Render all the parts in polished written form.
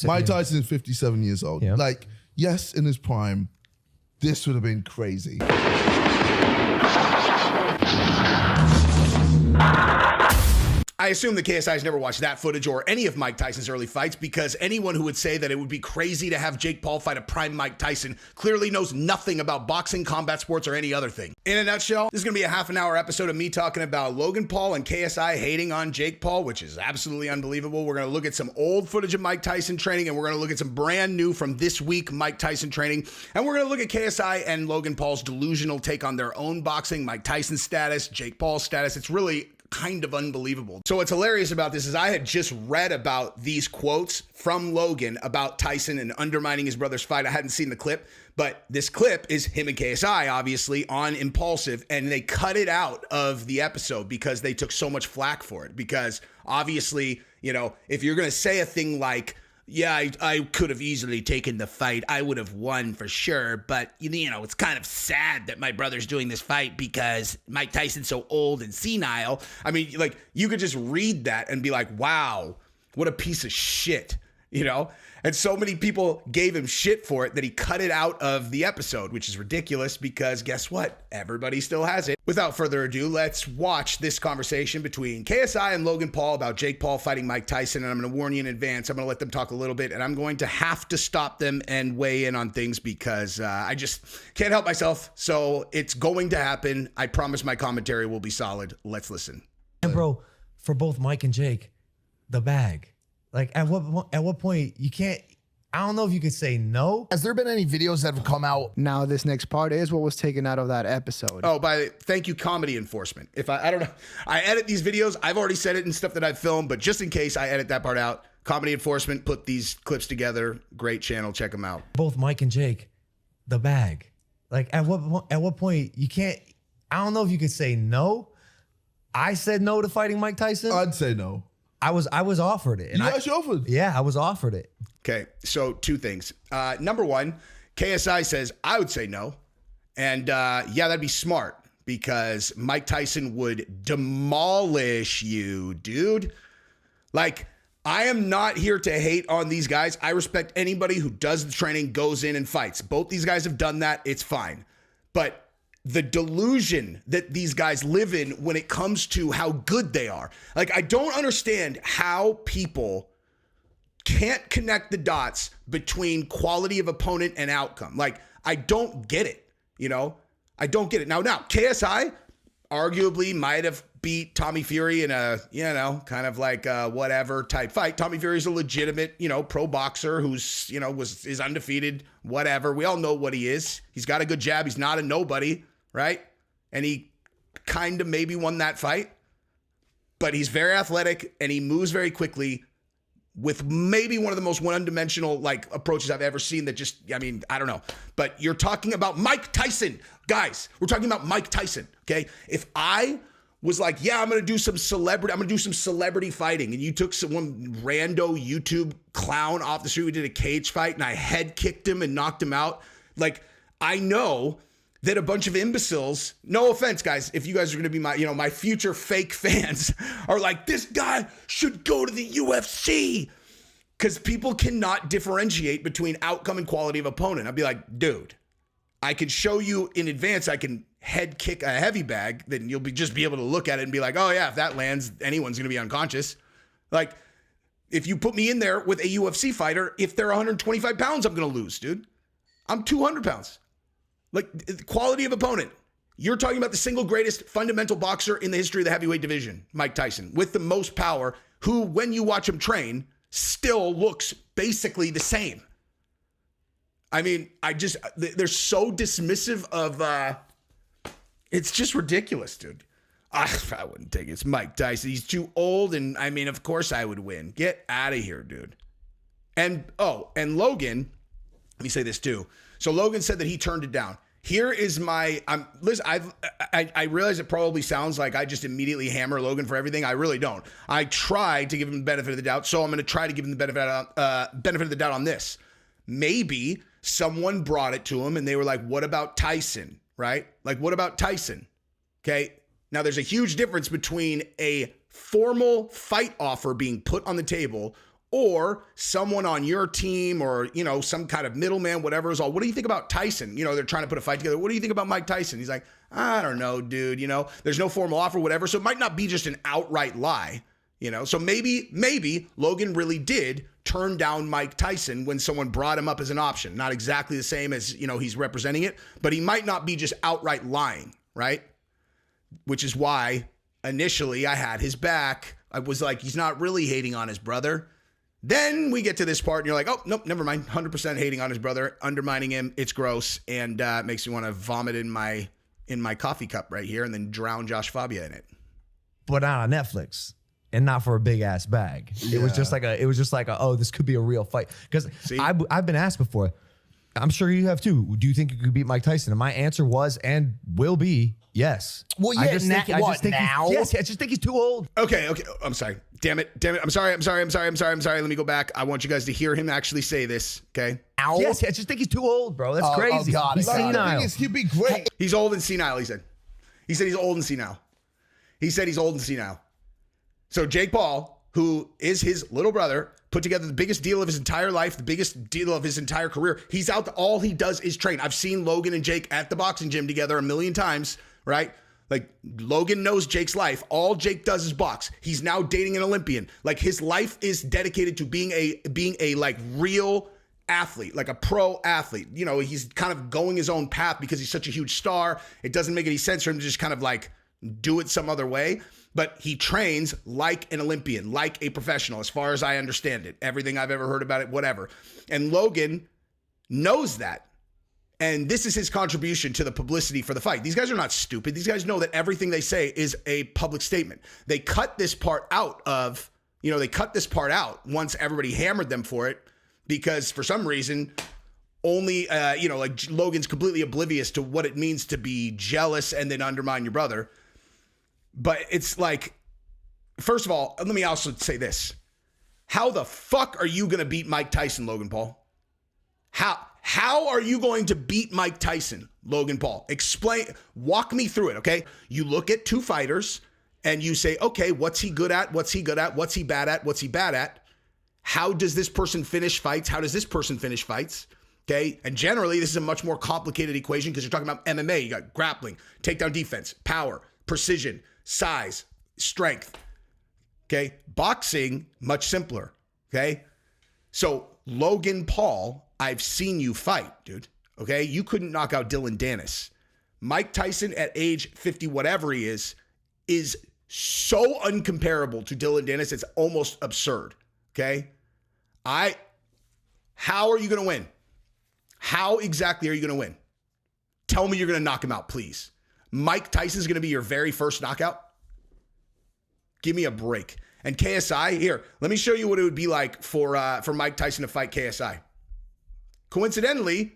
Mike Tyson is 57 years old. Yeah. Like, yes, in his prime, this would have been crazy. I assume the KSI's never watched that footage or any of Mike Tyson's early fights, because anyone who would say that it would be crazy to have Jake Paul fight a prime Mike Tyson clearly knows nothing about boxing, combat sports, or any other thing. In a nutshell, this is going to be a half-an-hour episode of me talking about Logan Paul and KSI hating on Jake Paul, which is absolutely unbelievable. We're going to look at some old footage of Mike Tyson training, and we're going to look at some brand new from this week Mike Tyson training, and we're going to look at KSI and Logan Paul's delusional take on their own boxing, Mike Tyson's status, Jake Paul's status. It's really kind of unbelievable. So what's hilarious about this is I had just read about these quotes from Logan about Tyson and undermining his brother's fight. I hadn't seen the clip, but this clip is him and KSI, obviously, on Impulsive, and they cut it out of the episode because they took so much flack for it. Because obviously, you know, if you're going to say a thing like, yeah, I could have easily taken the fight, I would have won for sure, but, you know, it's kind of sad that my brother's doing this fight because Mike Tyson's so old and senile. I mean, like, you could just read that and be like, wow, what a piece of shit, you know? And so many people gave him shit for it that he cut it out of the episode, which is ridiculous because guess what? Everybody still has it. Without further ado, let's watch this conversation between KSI and Logan Paul about Jake Paul fighting Mike Tyson. And I'm going to warn you in advance, I'm going to let them talk a little bit, and I'm going to have to stop them and weigh in on things because I just can't help myself. So it's going to happen. I promise my commentary will be solid. Let's listen. And bro, for both Mike and Jake, the bag. Like, at what point you can't, I don't know if you could say no. Has there been any videos that have come out? Now this next part is what was taken out of that episode. Oh, thank you, comedy enforcement. If I don't know, I edit these videos. I've already said it and stuff that I've filmed, but just in case I edit that part out, comedy enforcement put these clips together. Great channel. Check them out. Both Mike and Jake, the bag. Like, at what point you can't, I don't know if you could say no. I said no to fighting Mike Tyson. I'd say no. I was offered it. And You actually offered? Yeah, I was offered it. Okay, so two things. Number one, KSI says, I would say no. And yeah, that'd be smart because Mike Tyson would demolish you, dude. Like, I am not here to hate on these guys. I respect anybody who does the training, goes in and fights. Both these guys have done that. It's fine. But the delusion that these guys live in when it comes to how good they are. Like, I don't understand how people can't connect the dots between quality of opponent and outcome. Like, I don't get it, you know? I don't get it. Now, KSI arguably might have beat Tommy Fury in a, you know, kind of like a whatever type fight. Tommy Fury's a legitimate, you know, pro boxer who's, you know, is undefeated, whatever. We all know what he is. He's got a good jab. He's not a nobody. Right? And he kind of maybe won that fight, but he's very athletic and he moves very quickly with maybe one of the most one-dimensional like approaches I've ever seen that just, I mean, I don't know. But you're talking about Mike Tyson. Guys, we're talking about Mike Tyson, okay? If I was like, yeah, I'm going to do some celebrity fighting, and you took some rando YouTube clown off the street who did a cage fight and I head kicked him and knocked him out, like, I know that a bunch of imbeciles, no offense, guys, if you guys are going to be my, you know, my future fake fans are like, this guy should go to the UFC because people cannot differentiate between outcome and quality of opponent. I'd be like, dude, I can show you in advance, I can head kick a heavy bag, then you'll just be able to look at it and be like, oh yeah, if that lands, anyone's going to be unconscious. Like, if you put me in there with a UFC fighter, if they're 125 pounds, I'm going to lose, dude. I'm 200 pounds. Like, quality of opponent. You're talking about the single greatest fundamental boxer in the history of the heavyweight division, Mike Tyson, with the most power, who, when you watch him train, still looks basically the same. I mean, they're so dismissive of, it's just ridiculous, dude. I wouldn't take it. It's Mike Tyson. He's too old, and I mean, of course I would win. Get out of here, dude. And Logan, let me say this too. So Logan said that he turned it down. Here is my, listen, I realize it probably sounds like I just immediately hammer Logan for everything. I really don't. I tried to give him the benefit of the doubt, so I'm going to try to give him the benefit of the doubt on this. Maybe someone brought it to him and they were like, what about Tyson, right? Like, what about Tyson? Okay. Now there's a huge difference between a formal fight offer being put on the table or someone on your team or, you know, some kind of middleman, whatever is all, what do you think about Tyson? You know, they're trying to put a fight together. What do you think about Mike Tyson? He's like, I don't know, dude, you know, there's no formal offer, whatever. So it might not be just an outright lie, you know? So maybe Logan really did turn down Mike Tyson when someone brought him up as an option. Not exactly the same as, you know, he's representing it, but he might not be just outright lying, right? Which is why initially I had his back. I was like, he's not really hating on his brother. Then we get to this part and you're like, oh, nope, never mind. 100% hating on his brother, undermining him. It's gross and makes me want to vomit in my coffee cup right here and then drown Josh Fabia in it. But not on Netflix and not for a big ass bag. Yeah. It was just like a, oh, this could be a real fight. Because I've been asked before, I'm sure you have too. Do you think you could beat Mike Tyson? And my answer was and will be yes. Well, yeah, I just think now? Yes, I just think he's too old. Okay. I'm sorry. Damn it. I'm sorry. Let me go back. I want you guys to hear him actually say this. Okay. Ow. Yes, I just think he's too old, bro. That's crazy. God, He's God. The senile. thing is, he'd be great. He's old and senile, he said. He said he's old and senile. So Jake Paul, who is his little brother, put together the biggest deal of his entire life, the biggest deal of his entire career. He's out. All he does is train. I've seen Logan and Jake at the boxing gym together a million times, right? Like Logan knows Jake's life. All Jake does is box. He's now dating an Olympian. Like his life is dedicated to being a like real athlete, like a pro athlete. You know, he's kind of going his own path because he's such a huge star. It doesn't make any sense for him to just kind of like do it some other way. But he trains like an Olympian, like a professional, as far as I understand it. Everything I've ever heard about it, whatever. And Logan knows that. And this is his contribution to the publicity for the fight. These guys are not stupid. These guys know that everything they say is a public statement. They cut this part out once everybody hammered them for it because for some reason, only, like Logan's completely oblivious to what it means to be jealous and then undermine your brother. But it's like, first of all, let me also say this. How the fuck are you going to beat Mike Tyson, Logan Paul? How are you going to beat Mike Tyson, Logan Paul? Walk me through it, okay? You look at two fighters and you say, okay, what's he good at? What's he good at? What's he bad at? What's he bad at? How does this person finish fights? How does this person finish fights? Okay, and generally this is a much more complicated equation because you're talking about MMA. You got grappling, takedown defense, power, precision, size, strength. Okay, boxing, much simpler. Okay, so Logan Paul, I've seen you fight, dude. Okay, you couldn't knock out Dylan Dennis. Mike Tyson at age 50, whatever he is so uncomparable to Dylan Dennis. It's almost absurd. Okay, how are you going to win? How exactly are you going to win? Tell me you're going to knock him out, please. Mike Tyson's going to be your very first knockout? Give me a break. And KSI, here, let me show you what it would be like for Mike Tyson to fight KSI. Coincidentally,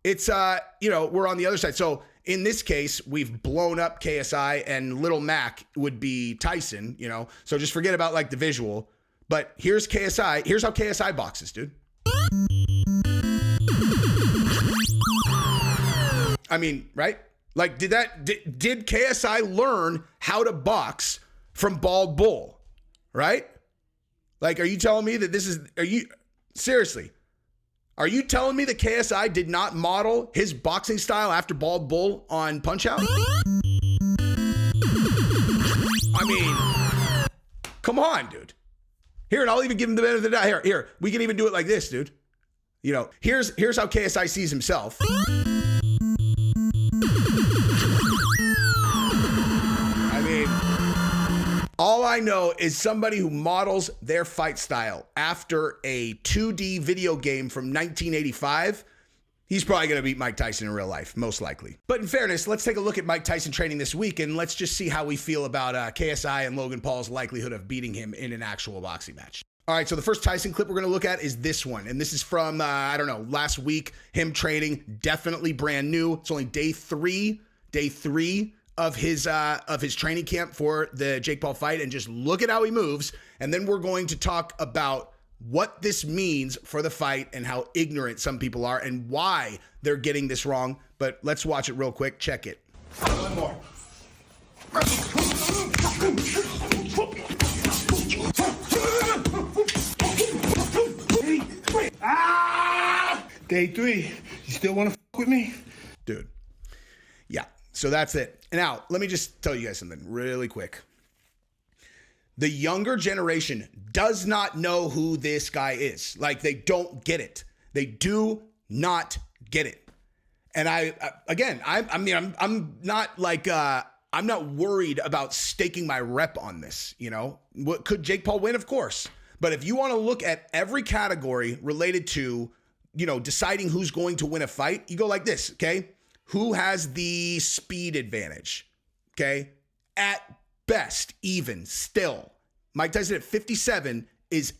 it's, we're on the other side. So in this case, we've blown up KSI and Little Mac would be Tyson, so just forget about like the visual. But here's KSI. Here's how KSI boxes, dude. I mean, right? Like, did KSI learn how to box from Bald Bull, right? Like, are you telling me that seriously, are you telling me that KSI did not model his boxing style after Bald Bull on Punch-Out? I mean, come on, dude. Here, and I'll even give him the benefit of the doubt. Here, we can even do it like this, dude. Here's how KSI sees himself. All I know is somebody who models their fight style after a 2D video game from 1985, he's probably going to beat Mike Tyson in real life, most likely. But in fairness, let's take a look at Mike Tyson training this week, and let's just see how we feel about KSI and Logan Paul's likelihood of beating him in an actual boxing match. All right, so the first Tyson clip we're going to look at is this one, and this is from, last week, him training, definitely brand new. It's only day three of his training camp for the Jake Paul fight, and just look at how he moves. And then we're going to talk about what this means for the fight and how ignorant some people are and why they're getting this wrong. But let's watch it real quick. Check it. One more. Day 3, you still want to fuck with me? Dude. Yeah. So that's it. Now, let me just tell you guys something really quick. The younger generation does not know who this guy is. Like, they don't get it. They do not get it. And I'm not like, I'm not worried about staking my rep on this. You know, could Jake Paul win? Of course. But if you want to look at every category related to, you know, deciding who's going to win a fight, you go like this. Okay. Who has the speed advantage? Okay. At best, even still, Mike Tyson at 57 is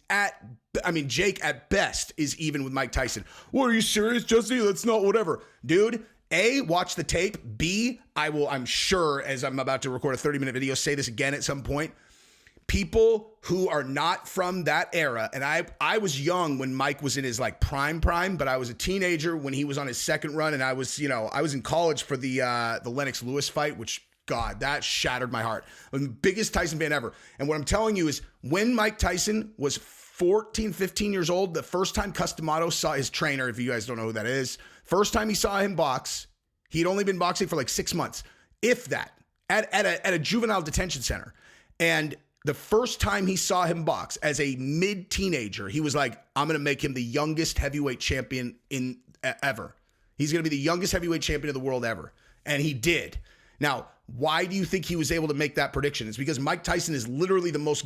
Jake at best is even with Mike Tyson. Well, are you serious, Jesse? That's not whatever. Dude, A, watch the tape. B, I'm sure, as I'm about to record a 30-minute video, say this again at some point. People who are not from that era, and I was young when Mike was in his like prime, but I was a teenager when he was on his second run, and I was in college for the Lennox Lewis fight, which, God, that shattered my heart. I'm the biggest Tyson fan ever. And what I'm telling you is when Mike Tyson was 14, 15 years old, the first time Customato saw his trainer, if you guys don't know who that is, first time he saw him box, he'd only been boxing for like 6 months, if that, at a juvenile detention center. And the first time he saw him box as a mid-teenager, he was like, I'm going to make him the youngest heavyweight champion ever. He's going to be the youngest heavyweight champion of the world ever. And he did. Now, why do you think he was able to make that prediction? It's because Mike Tyson is literally the most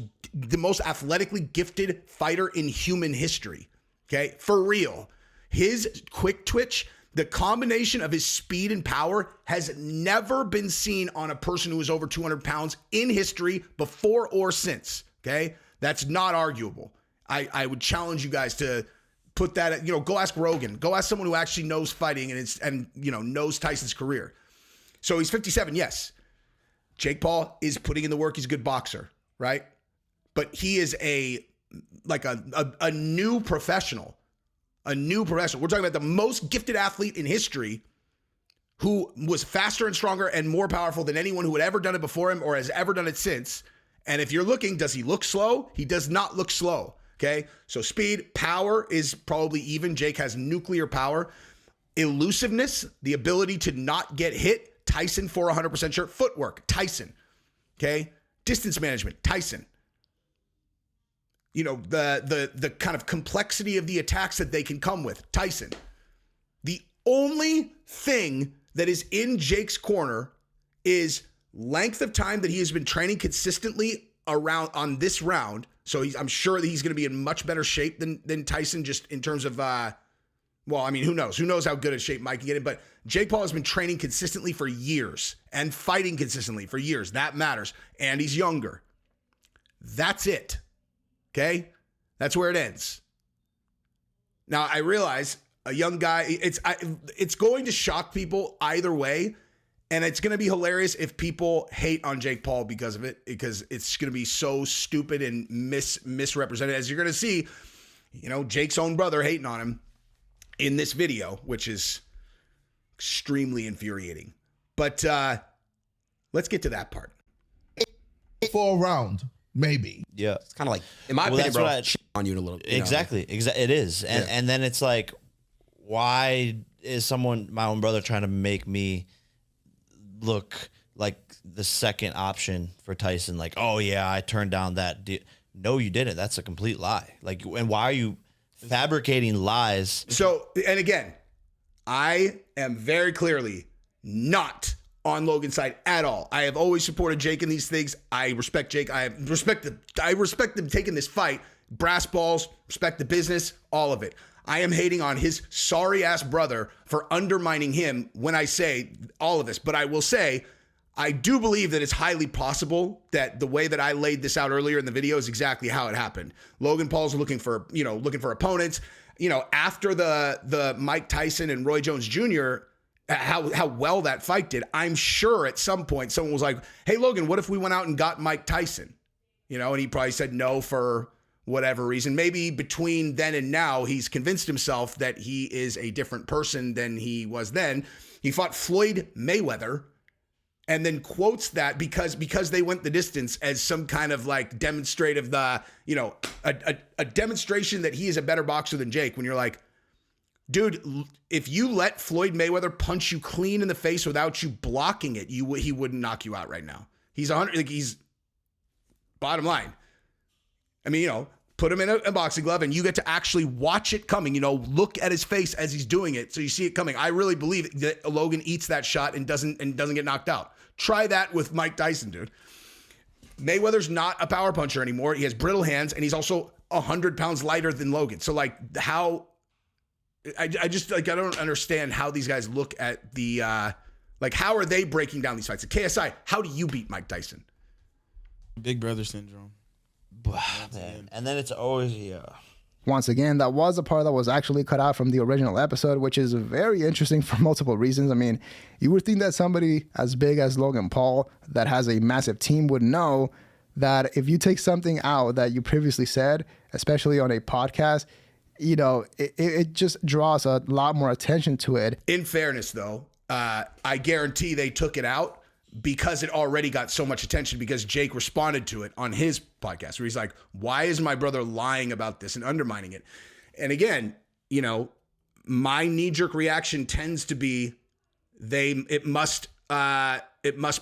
athletically gifted fighter in human history. Okay? For real. His quick twitch, the combination of his speed and power has never been seen on a person who is over 200 pounds in history before or since. Okay? That's not arguable. I would challenge you guys to put that, go ask Rogan. Go ask someone who actually knows fighting and knows Tyson's career. So he's 57, yes. Jake Paul is putting in the work. He's a good boxer, right? But he is a new professional. A new professional. We're talking about the most gifted athlete in history who was faster and stronger and more powerful than anyone who had ever done it before him or has ever done it since. And if you're looking, does he look slow? He does not look slow, okay? So speed, power is probably even. Jake has nuclear power. Elusiveness, the ability to not get hit, Tyson for 100% sure. Footwork, Tyson. Okay? Distance management, Tyson. The kind of complexity of the attacks that they can come with, Tyson. The only thing that is in Jake's corner is length of time that he has been training consistently around on this round. So I'm sure that he's going to be in much better shape than Tyson, just in terms of who knows? Who knows how good a shape Mike can get in? But Jake Paul has been training consistently for years and fighting consistently for years. That matters. And he's younger. That's it. Okay? That's where it ends. Now, I realize a young guy, it's going to shock people either way. And it's going to be hilarious if people hate on Jake Paul because of it, because it's going to be so stupid and misrepresented. As you're going to see, Jake's own brother hating on him in this video, which is extremely infuriating. But let's get to that part. For a round, maybe. Yeah. It's kind of like, in my opinion, that's bro, what shit on you in a little. Exactly. It is. And then it's like, why is my own brother trying to make me look like the second option for Tyson? Like, oh yeah, I turned down that deal. No, you didn't. That's a complete lie. Like, and why are you fabricating lies? So, and again, I am very clearly not on Logan's side at all. I have always supported Jake in these things. I respect Jake. I respect them taking this fight. Brass balls, respect the business, all of it. I am hating on his sorry ass brother for undermining him when I say all of this. But I will say, I do believe that it's highly possible that the way that I laid this out earlier in the video is exactly how it happened. Logan Paul's looking for opponents. After the Mike Tyson and Roy Jones Jr., how well that fight did, I'm sure at some point someone was like, hey, Logan, what if we went out and got Mike Tyson? And he probably said no for whatever reason. Maybe between then and now, he's convinced himself that he is a different person than he was then. He fought Floyd Mayweather and then quotes that because they went the distance as some kind of like demonstrative, a demonstration that he is a better boxer than Jake, when you're like, Dude, if you let Floyd Mayweather punch you clean in the face without you blocking it, he wouldn't knock you out right now. He's 100. Like, he's bottom line. I mean, put him in a boxing glove and you get to actually watch it coming. Look at his face as he's doing it, so you see it coming. I really believe that Logan eats that shot and doesn't get knocked out. Try that with Mike Tyson, dude. Mayweather's not a power puncher anymore. He has brittle hands, and he's also 100 pounds lighter than Logan. So, like, how? I just, like, I don't understand how these guys look at the, how are they breaking down these fights? At KSI, how do you beat Mike Tyson? Big brother syndrome. Man. And then it's always, Once again, that was a part that was actually cut out from the original episode, which is very interesting for multiple reasons. I mean, you would think that somebody as big as Logan Paul that has a massive team would know that if you take something out that you previously said, especially on a podcast, it just draws a lot more attention to it. In fairness, though, I guarantee they took it out because it already got so much attention, because Jake responded to it on his podcast where he's like, why is my brother lying about this and undermining it? And again, my knee-jerk reaction tends to be it must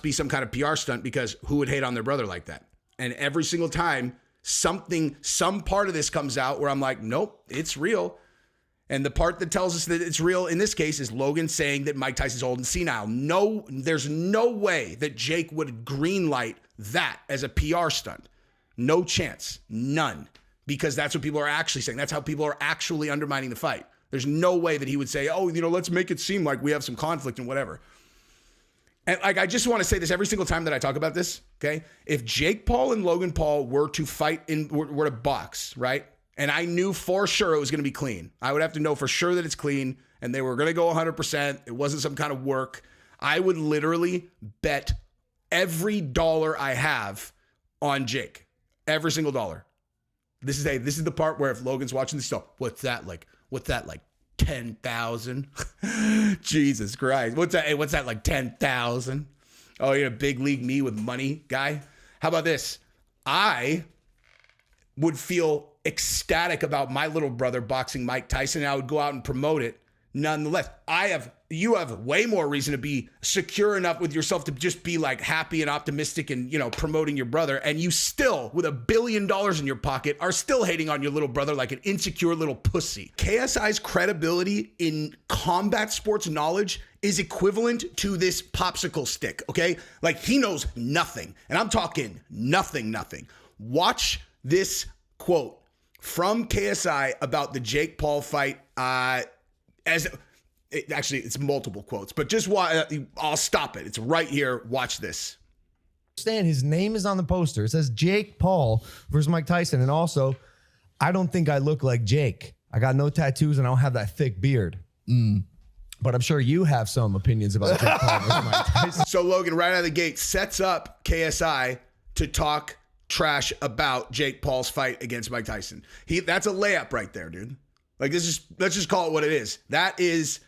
be some kind of PR stunt, because who would hate on their brother like that? And every single time some part of this comes out where I'm like, nope, it's real. And the part that tells us that it's real in this case is Logan saying that Mike Tyson's old and senile. No, there's no way that Jake would greenlight that as a PR stunt. No chance. None. Because that's what people are actually saying. That's how people are actually undermining the fight. There's no way that he would say, oh, let's make it seem like we have some conflict and whatever. And I just want to say this every single time that I talk about this, okay? If Jake Paul and Logan Paul were to fight were to box, right? And I knew for sure it was going to be clean. I would have to know for sure that it's clean and they were going to go 100%. It wasn't some kind of work. I would literally bet every dollar I have on Jake. Every single dollar. This is the part where if Logan's watching this stuff, what's that like 10,000? Jesus Christ. What's that like 10,000? Oh, you're a big league me with money guy? How about this? I would feel ecstatic about my little brother boxing Mike Tyson, and I would go out and promote it nonetheless. You have way more reason to be secure enough with yourself to just be like happy and optimistic and, promoting your brother. And you still, with $1 billion in your pocket, are still hating on your little brother like an insecure little pussy. KSI's credibility in combat sports knowledge is equivalent to this popsicle stick, okay? Like, he knows nothing. And I'm talking nothing. Watch this quote from KSI about the Jake Paul fight. It's multiple quotes, but just I'll stop it. It's right here. Watch this. Understand, his name is on the poster. It says Jake Paul versus Mike Tyson. And also, I don't think I look like Jake. I got no tattoos and I don't have that thick beard. But I'm sure you have some opinions about Jake Paul versus Mike Tyson. So Logan, right out of the gate, sets up KSI to talk trash about Jake Paul's fight against Mike Tyson. That's a layup right there, dude. Like, let's just call it what it is. That is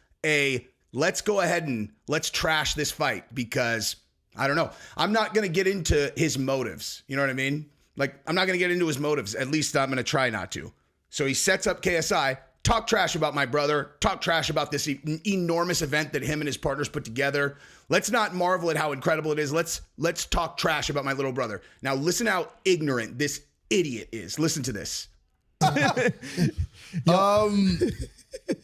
let's go ahead and let's trash this fight, because I don't know. I'm not going to get into his motives. You know what I mean? Like, I'm not going to get into his motives. At least I'm going to try not to. So he sets up KSI, talk trash about my brother, talk trash about this enormous event that him and his partners put together. Let's not marvel at how incredible it is. Let's talk trash about my little brother. Now listen how ignorant this idiot is. Listen to this.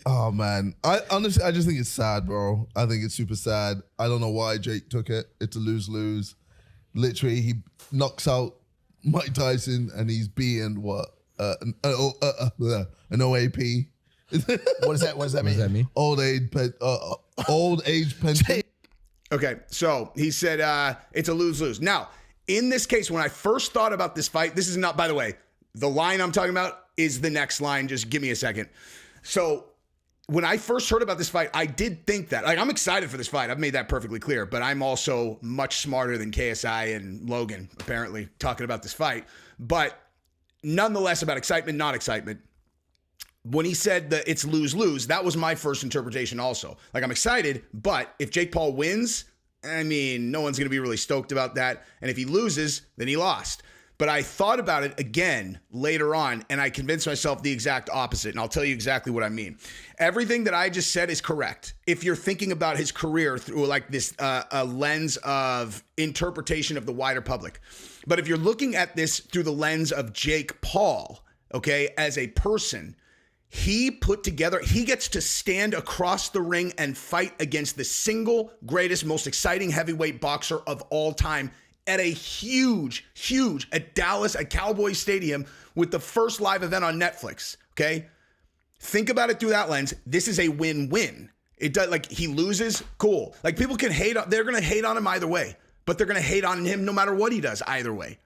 Oh man, I honestly just think it's sad, bro. I think it's super sad. I don't know why Jake took it. It's a lose-lose. Literally, he knocks out Mike Tyson and he's being what an OAP. What does that mean? Old age pension. Okay, so he said it's a lose-lose. Now, in this case, when I first thought about this fight, this is not, by the way, the line I'm talking about is the next line. Just give me a second. So when I first heard about this fight, I did think that, like, I'm excited for this fight. I've made that perfectly clear, but I'm also much smarter than KSI and Logan, apparently, talking about this fight. But nonetheless, about excitement, not excitement. When he said that it's lose-lose, that was my first interpretation also. Like, I'm excited, but if Jake Paul wins, I mean, no one's going to be really stoked about that. And if he loses, then he lost. But I thought about it again later on, and I convinced myself the exact opposite. And I'll tell you exactly what I mean. Everything that I just said is correct. If you're thinking about his career through like this a lens of interpretation of the wider public. But if you're looking at this through the lens of Jake Paul, okay, as a person, he gets to stand across the ring and fight against the single greatest, most exciting heavyweight boxer of all time at a huge at Dallas, at Cowboys Stadium with the first live event on Netflix. Okay. Think about it through that lens. This is a win-win. It does, like, he loses, cool. Like, people can they're going to hate on him either way, but they're going to hate on him no matter what he does either way.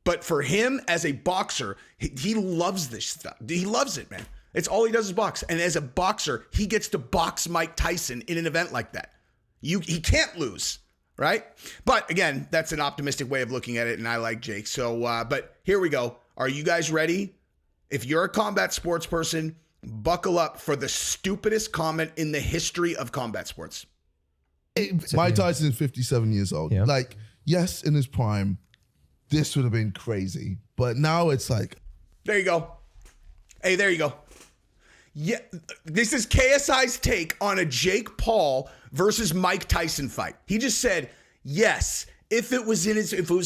But for him as a boxer, he loves this stuff. He loves it, man. It's all he does is box. And as a boxer, he gets to box Mike Tyson in an event like that. He can't lose. Right? But again, that's an optimistic way of looking at it, and I like Jake. So, but here we go. Are you guys ready? If you're a combat sports person, buckle up for the stupidest comment in the history of combat sports. Mike Tyson is 57 years old. Yeah. Like, yes, in his prime, this would have been crazy. But now it's like... There you go. Hey, there you go. Yeah, this is KSI's take on a Jake Paul versus Mike Tyson fight. He just said, yes, if it was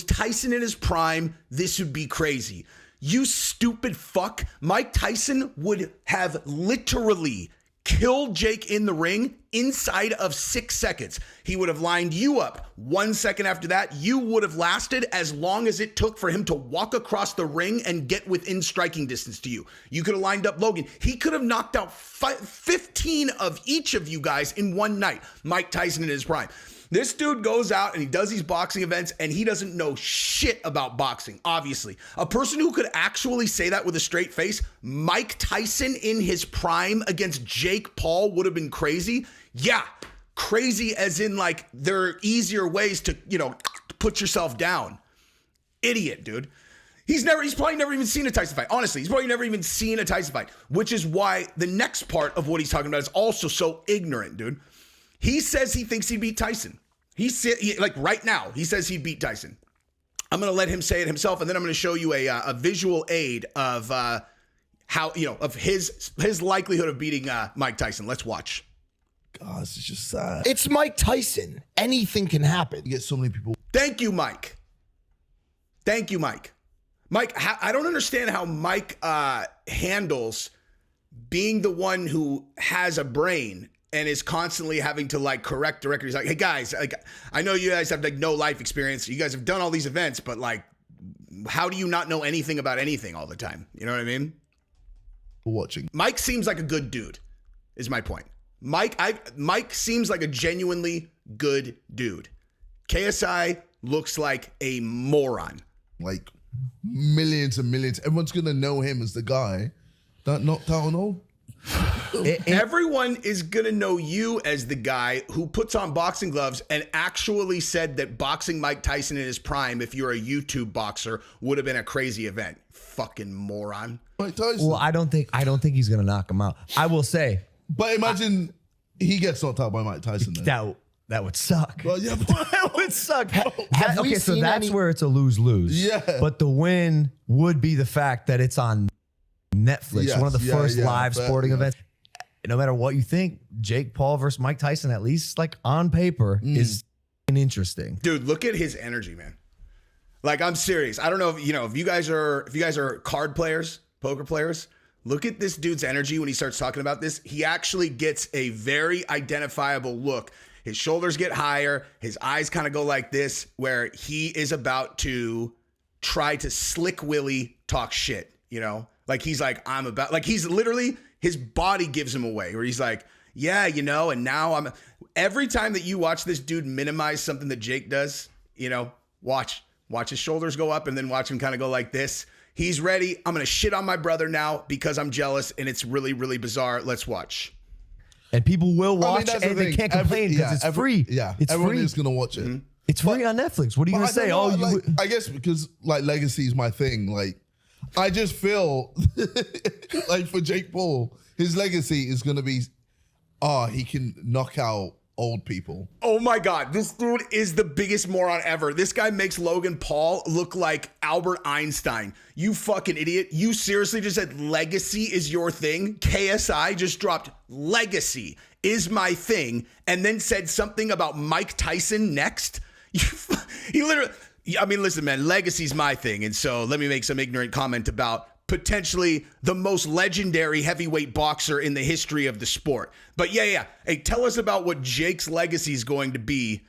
Tyson in his prime, this would be crazy. You stupid fuck. Mike Tyson would have literally killed Jake in the ring inside of 6 seconds. He would have lined you up 1 second after that. You would have lasted as long as it took for him to walk across the ring and get within striking distance to you. You could have lined up Logan. He could have knocked out 15 of each of you guys in one night. Mike Tyson in his prime. This dude goes out and he does these boxing events and he doesn't know shit about boxing, obviously. A person who could actually say that with a straight face, Mike Tyson in his prime against Jake Paul would have been crazy. Yeah, crazy as in like there are easier ways to, put yourself down. Idiot, dude. He's probably never even seen a Tyson fight. Honestly, he's probably never even seen a Tyson fight, which is why the next part of what he's talking about is also so ignorant, dude. He says he thinks he'd beat Tyson. Like right now, he says he'd beat Tyson. I'm going to let him say it himself, and then I'm going to show you a visual aid of how, of his likelihood of beating Mike Tyson. Let's watch. God, this is just sad. It's Mike Tyson. Anything can happen. You get so many people. Thank you, Mike. Thank you, Mike. Mike, I don't understand how Mike handles being the one who has a brain and is constantly having to like correct directors. He's like, hey guys, like, I know you guys have like no life experience. You guys have done all these events, but like, how do you not know anything about anything all the time? You know what I mean? Watching. Mike seems like a good dude, is my point. Mike seems like a genuinely good dude. KSI looks like a moron. Like millions and millions. Everyone's gonna know him as the guy that knocked out an old. Everyone is going to know you as the guy who puts on boxing gloves and actually said that boxing Mike Tyson in his prime, if you're a YouTube boxer, would have been a crazy event. Fucking moron. Mike Tyson. Well, I don't think he's gonna knock him out. I will say, but imagine he gets knocked out by Mike Tyson then. that would suck. Well, yeah, That would suck. Have we Okay, so seen that's any- where it's a lose-lose. Yeah. But the win would be the fact that it's on Netflix, Yes, one of the first live but, sporting events. No matter what you think, Jake Paul versus Mike Tyson, at least like on paper, is interesting. Dude, look at his energy, man. Like, I'm serious. I don't know if you guys are card players, poker players, look at this dude's energy when he starts talking about this. He actually gets a very identifiable look. His shoulders get higher. His eyes kind of go like this, where he is about to try to slick Willie talk shit, Like, he's like, he's literally, his body gives him away, where he's like, yeah, and now every time that you watch this dude minimize something that Jake does, watch his shoulders go up and then watch him kind of go like this. He's ready. I'm going to shit on my brother now because I'm jealous and it's really, really bizarre. Let's watch. And people will watch that's and the they thing. can't complain because it's free. Yeah, it's everyone free. is gonna watch it. Mm-hmm. It's free on Netflix. What are you going to say? I don't know, I guess because like legacy is my thing. Like, I just feel like for Jake Paul, his legacy is gonna be, he can knock out old people. Oh my God, this dude is the biggest moron ever. This guy makes Logan Paul look like Albert Einstein. You fucking idiot. You seriously just said legacy is your thing? KSI just dropped legacy is my thing and then said something about Mike Tyson next? He literally, I mean, listen, man, legacy's my thing. And so let me make some ignorant comment about potentially the most legendary heavyweight boxer in the history of the sport. But yeah. Hey, tell us about what Jake's legacy is going to be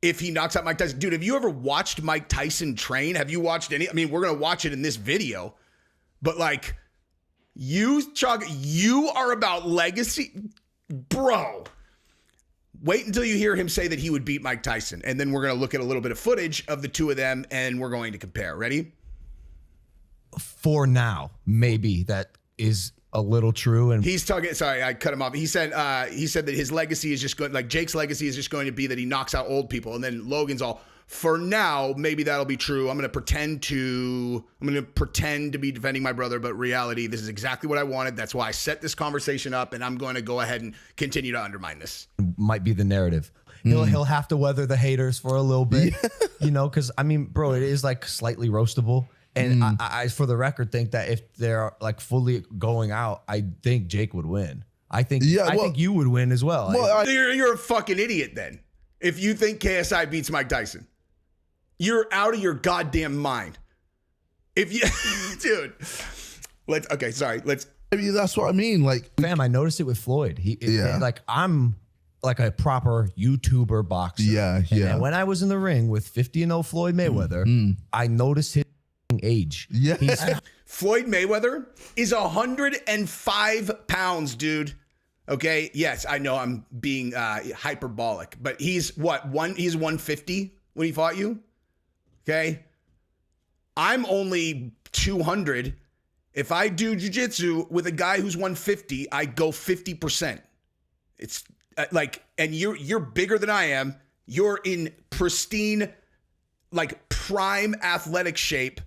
if he knocks out Mike Tyson. Dude, have you ever watched Mike Tyson train? Have you watched any? I mean, we're going to watch it in this video. But like, you are about legacy? Bro. Wait until you hear him say that he would beat Mike Tyson. And then we're going to look at a little bit of footage of the two of them and we're going to compare. Ready? For now, maybe that is a little true. And he's talking. Sorry, I cut him off. He said that his legacy is just going, like Jake's legacy is just going to be that he knocks out old people. And then Logan's all, for now, maybe that'll be true. I'm going to pretend to be defending my brother, but reality, this is exactly what I wanted. That's why I set this conversation up, and I'm going to go ahead and continue to undermine this. Might be the narrative. He'll have to weather the haters for a little bit, because I mean, bro, it is like slightly roastable. And I, for the record, think that if they're like fully going out, I think Jake would win. I think you would win as well. You're a fucking idiot then. If you think KSI beats Mike Tyson, you're out of your goddamn mind. If you, dude, Maybe that's what I mean. Like, fam, I noticed it with Floyd. I'm like a proper YouTuber boxer. Yeah. And when I was in the ring with 50-0 Floyd Mayweather, I noticed his age. Yeah. Floyd Mayweather is 105 pounds, dude. Okay. Yes, I know I'm being hyperbolic, but he's what? He's 150 when he fought you. Okay. I'm only 200. If I do jiu-jitsu with a guy who's 150, I go 50%. It's and you're bigger than I am. You're in pristine, like prime athletic shape.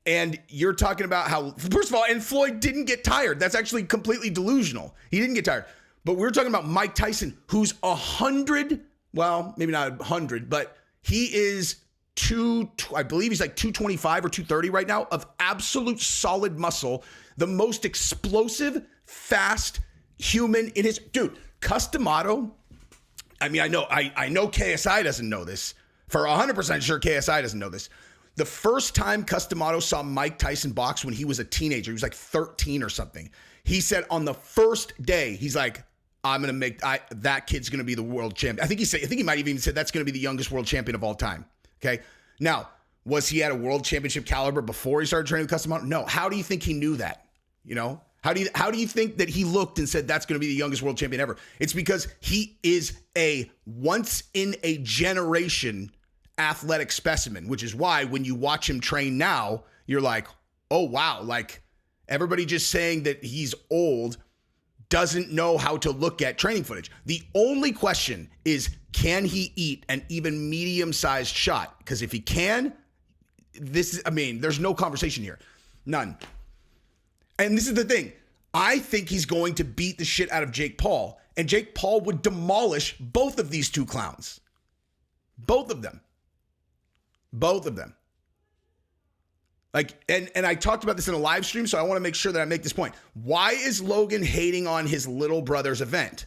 And you're talking about how, first of all, and Floyd didn't get tired. That's actually completely delusional. He didn't get tired. But we're talking about Mike Tyson, who's 100, well, maybe not 100, but he is I believe he's like 225 or 230 right now of absolute solid muscle. The most explosive, fast human in his, dude, Customato. I mean, I know KSI doesn't know this. For 100% sure KSI doesn't know this. The first time Customato saw Mike Tyson box when he was a teenager, he was like 13 or something. He said on the first day, he's like, I'm going to make that kid's going to be the world champion. I think he might have even said that's going to be the youngest world champion of all time. Okay. Now, was he at a world championship caliber before he started training with Customato? No. How do you think he knew that? You know, how do you think that he looked and said that's going to be the youngest world champion ever? It's because he is a once in a generation athletic specimen, which is why when you watch him train now, you're like, oh, wow. Like everybody just saying that he's old doesn't know how to look at training footage. The only question is, can he eat an even medium-sized shot? Because if he can, there's no conversation here. None. And this is the thing. I think he's going to beat the shit out of Jake Paul, and Jake Paul would demolish both of these two clowns. Both of them. Like, and I talked about this in a live stream, so I want to make sure that I make this point. Why is Logan hating on his little brother's event?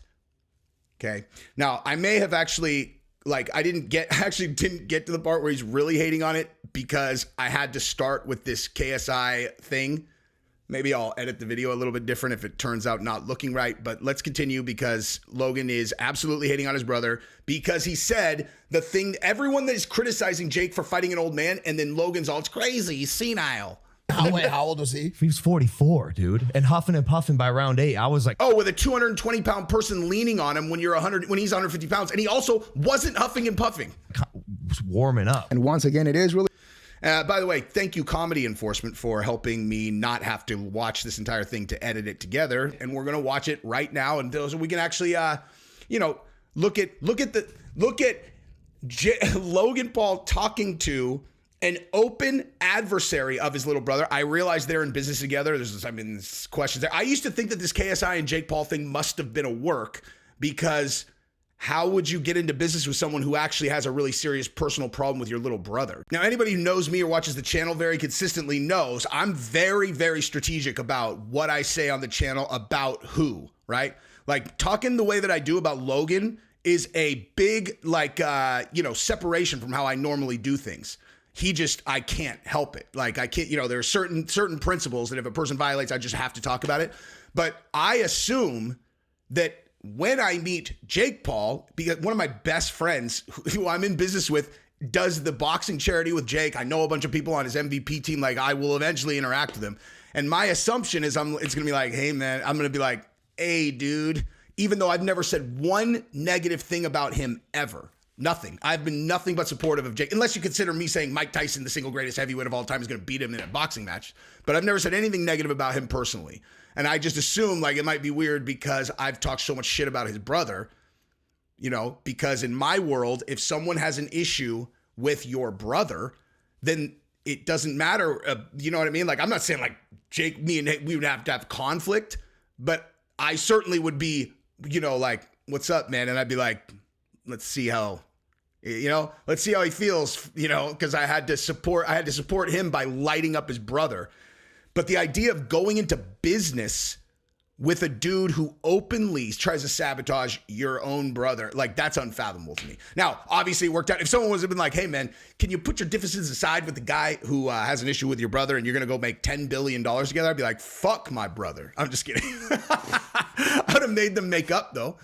Okay. Now, I may have actually, didn't get to the part where he's really hating on it because I had to start with this KSI thing. Maybe I'll edit the video a little bit different if it turns out not looking right, but let's continue because Logan is absolutely hating on his brother because he said the thing, everyone that is criticizing Jake for fighting an old man, and then Logan's all, it's crazy, he's senile. How old was he? He was 44, dude, and huffing and puffing by round 8. I was like, oh, with a 220-pound person leaning on him when he's 150 pounds, and he also wasn't huffing and puffing. Was warming up. And once again, it is really. By the way, thank you, Comedy Enforcement, for helping me not have to watch this entire thing to edit it together. And we're gonna watch it right now, and so we can actually, look at Logan Paul talking to an open adversary of his little brother. I realize they're in business together. There's questions there. I used to think that this KSI and Jake Paul thing must have been a work because how would you get into business with someone who actually has a really serious personal problem with your little brother? Now, anybody who knows me or watches the channel very consistently knows I'm very, very strategic about what I say on the channel about who, right? Like, talking the way that I do about Logan is a big, like, separation from how I normally do things. I can't help it. Like, I can't, there are certain principles that if a person violates, I just have to talk about it. But I assume that when I meet Jake Paul, because one of my best friends who I'm in business with does the boxing charity with Jake. I know a bunch of people on his MVP team. Like, I will eventually interact with him. And my assumption is it's going to be like, hey, man, I'm going to be like, hey, dude, even though I've never said one negative thing about him ever. Nothing. I've been nothing but supportive of Jake, unless you consider me saying Mike Tyson, the single greatest heavyweight of all time, is going to beat him in a boxing match. But I've never said anything negative about him personally. And I just assume like it might be weird because I've talked so much shit about his brother, because in my world, if someone has an issue with your brother, then it doesn't matter. You know what I mean? Like, I'm not saying like Jake, me and Nate, we would have to have conflict, but I certainly would be, like, what's up, man? And I'd be like, let's see how he feels, because I had to support him by lighting up his brother. But the idea of going into business with a dude who openly tries to sabotage your own brother, like, that's unfathomable to me. Now, obviously it worked out. If someone was been like, hey man, can you put your differences aside with the guy who has an issue with your brother and you're going to go make $10 billion together? I'd be like, fuck my brother. I'm just kidding. I would have made them make up though.